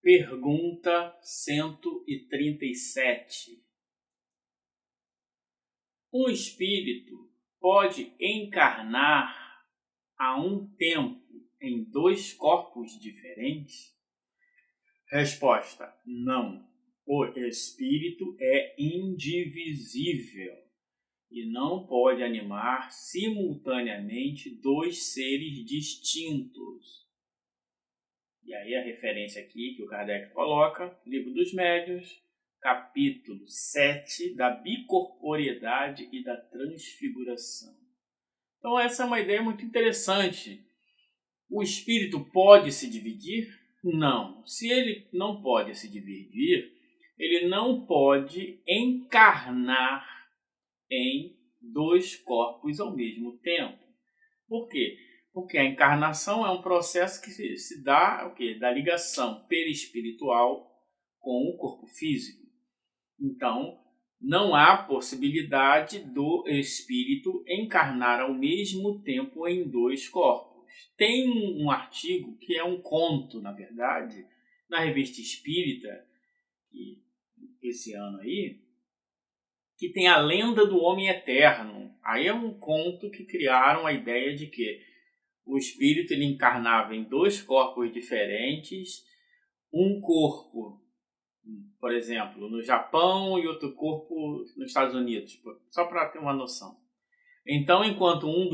Pergunta 137. Um espírito pode encarnar a um tempo em dois corpos diferentes? Resposta: não. O espírito é indivisível e não pode animar simultaneamente dois seres distintos. E aí a referência aqui que o Kardec coloca, Livro dos Médiuns, capítulo 7, da bicorporeidade e da transfiguração. Então essa é uma ideia muito interessante. O espírito pode se dividir? Não. Se ele não pode se dividir, ele não pode encarnar em dois corpos ao mesmo tempo. Por quê? Porque a encarnação é um processo que se dá da ligação perispiritual com o corpo físico. Então, não há possibilidade do espírito encarnar ao mesmo tempo em dois corpos. Tem um artigo que é um conto, na verdade, na Revista Espírita, esse ano aí, que tem a lenda do homem eterno. Aí é um conto que criaram a ideia de que o espírito ele encarnava em dois corpos diferentes, um corpo, por exemplo, no Japão e outro corpo nos Estados Unidos, só para ter uma noção. Então, enquanto um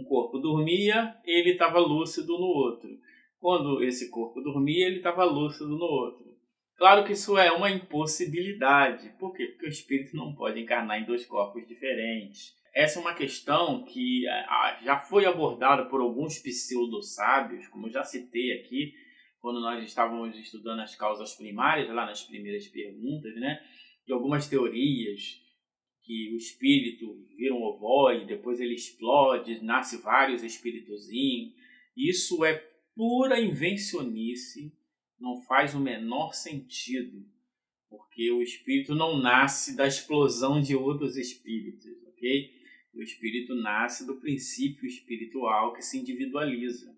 corpo dormia, ele estava lúcido no outro. Quando esse corpo dormia, ele estava lúcido no outro. Claro que isso é uma impossibilidade. Por quê? Porque o espírito não pode encarnar em dois corpos diferentes. Essa é uma questão que já foi abordada por alguns pseudo-sábios, como eu já citei aqui, quando nós estávamos estudando as causas primárias, lá nas primeiras perguntas, né? E algumas teorias que o espírito vira um ovoide, depois ele explode, nasce vários espíritozinhos. Isso é pura invencionice, não faz o menor sentido, porque o espírito não nasce da explosão de outros espíritos, ok? O espírito nasce do princípio espiritual que se individualiza.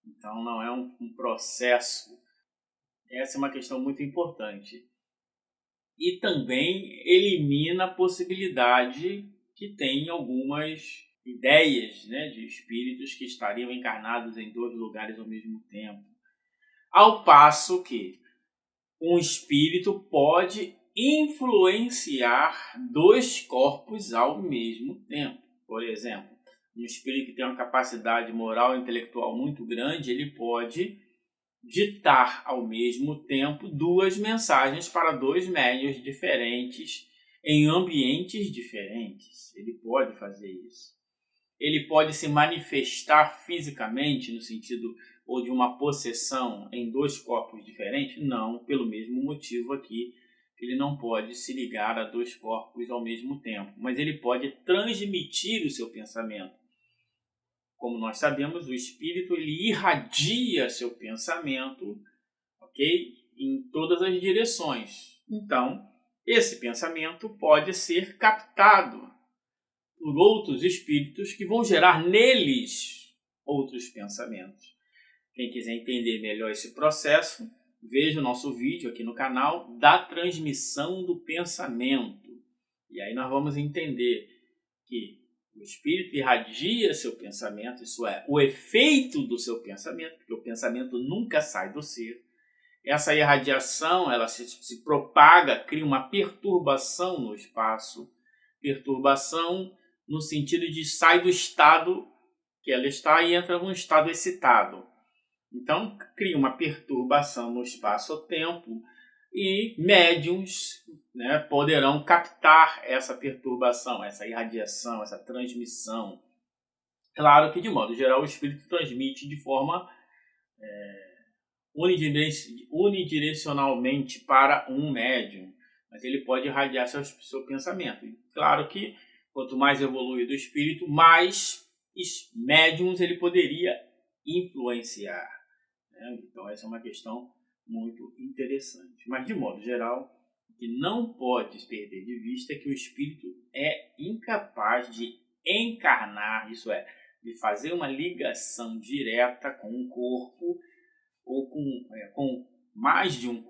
Então não é um processo. Essa é uma questão muito importante. E também elimina a possibilidade que tem algumas ideias, né, de espíritos que estariam encarnados em dois lugares ao mesmo tempo. Ao passo que um espírito pode influenciar dois corpos ao mesmo tempo. Por exemplo, um espírito que tem uma capacidade moral e intelectual muito grande, ele pode ditar ao mesmo tempo duas mensagens para dois médiuns diferentes em ambientes diferentes. Ele pode fazer isso. Ele pode se manifestar fisicamente no sentido ou de uma possessão em dois corpos diferentes? Não, pelo mesmo motivo aqui, ele não pode se ligar a dois corpos ao mesmo tempo, mas ele pode transmitir o seu pensamento. Como nós sabemos, o espírito ele irradia seu pensamento, ok? Em todas as direções. Então, esse pensamento pode ser captado por outros espíritos que vão gerar neles outros pensamentos. Quem quiser entender melhor esse processo, veja o nosso vídeo aqui no canal da transmissão do pensamento. E aí nós vamos entender que o espírito irradia seu pensamento, isso é, o efeito do seu pensamento, porque o pensamento nunca sai do ser. Essa irradiação, ela se propaga, cria uma perturbação no espaço. Perturbação no sentido de sai do estado que ela está e entra num estado excitado. Então, cria uma perturbação no espaço-tempo e médiuns, né, poderão captar essa perturbação, essa irradiação, essa transmissão. Claro que, de modo geral, o espírito transmite de forma unidirecionalmente para um médium, mas ele pode irradiar seu pensamento. E claro que, quanto mais evolui do espírito, mais médiums ele poderia influenciar. Então essa é uma questão muito interessante. Mas de modo geral, o que não pode perder de vista é que o espírito é incapaz de encarnar, isso é, de fazer uma ligação direta com o corpo ou com mais de um